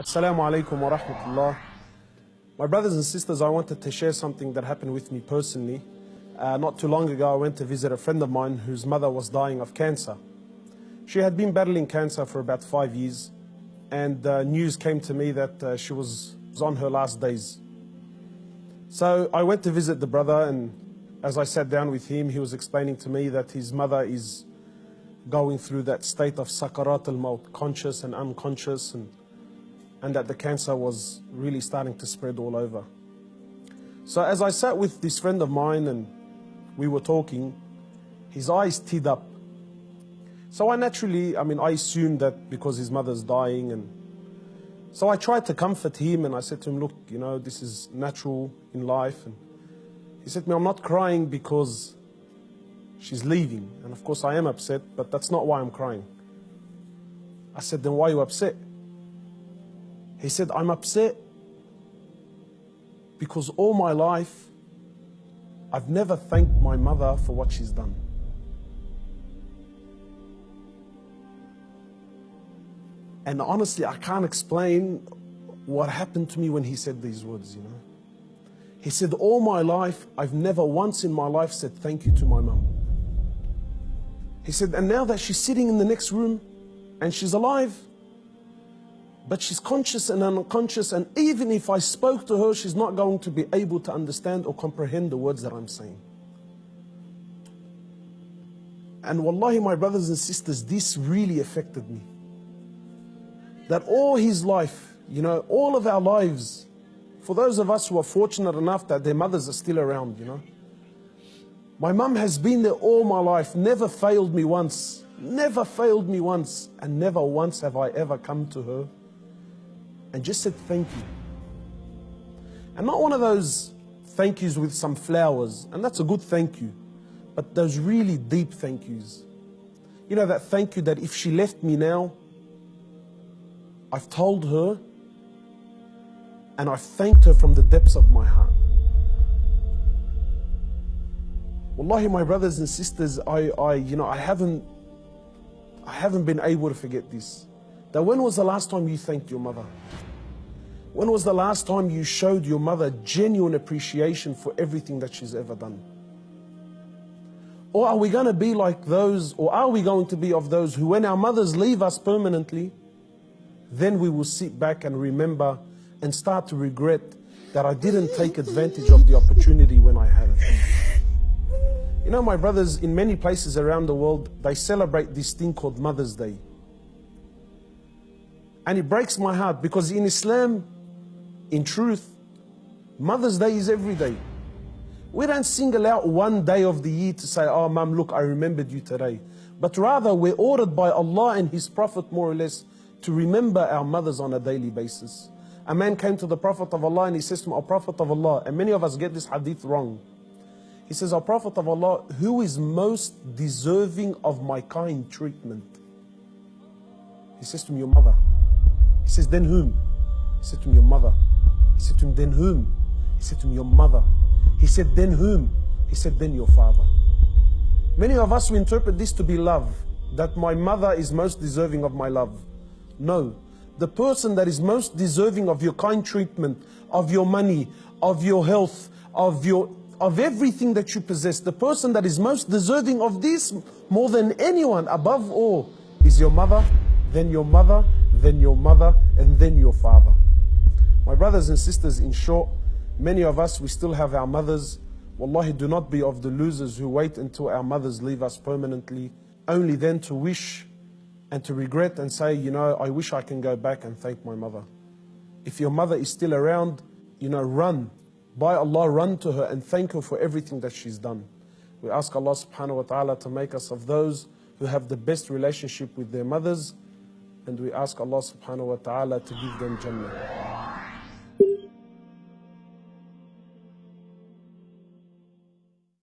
Assalamu alaikum wa rahmatullah. My brothers and sisters, I wanted to share something that happened with me personally. Not too long ago, I went to visit a friend of mine whose mother was dying of cancer. She had been battling cancer for about 5 years, and news came to me that she was on her last days. So I went to visit the brother, and as I sat down with him, he was explaining to me that his mother is going through that state of sakarat al-maut, conscious and unconscious, and that the cancer was really starting to spread all over. So as I sat with this friend of mine and we were talking, his eyes teared up. So I assumed that because his mother's dying, and so I tried to comfort him, and I said to him, look, this is natural in life. And he said to me, I'm not crying because she's leaving. And of course I am upset, but that's not why I'm crying. I said, then why are you upset? He said, I'm upset because all my life, I've never thanked my mother for what she's done. And honestly, I can't explain what happened to me when he said these words, He said, all my life, I've never once in my life said thank you to my mum. He said, and now that she's sitting in the next room and she's alive, but she's conscious and unconscious, and even if I spoke to her, she's not going to be able to understand or comprehend the words that I'm saying. And wallahi, my brothers and sisters, this really affected me. That all his life, all of our lives, for those of us who are fortunate enough that their mothers are still around, my mum has been there all my life, never failed me once, and never once have I ever come to her and just said thank you. And not one of those thank yous with some flowers, and that's a good thank you, but those really deep thank yous. That thank you that if she left me now, I've told her and I've thanked her from the depths of my heart. Wallahi, my brothers and sisters, I haven't been able to forget this. That when was the last time you thanked your mother? When was the last time you showed your mother genuine appreciation for everything that she's ever done? Or are we going to be like those, or are we going to be of those who, when our mothers leave us permanently, then we will sit back and remember and start to regret that I didn't take advantage of the opportunity when I had it. My brothers, in many places around the world, they celebrate this thing called Mother's Day. And it breaks my heart because in Islam, in truth, Mother's Day is every day. We don't single out one day of the year to say, oh, Mum, look, I remembered you today. But rather, we're ordered by Allah and His Prophet, more or less, to remember our mothers on a daily basis. A man came to the Prophet of Allah and he says to him, O Prophet of Allah, and many of us get this hadith wrong. He says, O Prophet of Allah, who is most deserving of my kind treatment? He says to him, your mother. He says, then whom? He said to him, your mother. He said to him, then whom? He said to him, your mother. He said, then whom? He said, then your father. Many of us, we interpret this to be love, that my mother is most deserving of my love. No, the person that is most deserving of your kind treatment, of your money, of your health, of everything that you possess, the person that is most deserving of this more than anyone, above all, is your mother, then your mother, then your mother, and then your father. My brothers and sisters, in short, many of us, we still have our mothers. Wallahi, do not be of the losers who wait until our mothers leave us permanently, only then to wish and to regret and say, I wish I can go back and thank my mother. If your mother is still around, run. By Allah, run to her and thank her for everything that she's done. We ask Allah subhanahu wa ta'ala to make us of those who have the best relationship with their mothers, and we ask Allah subhanahu wa ta'ala to give them Jannah.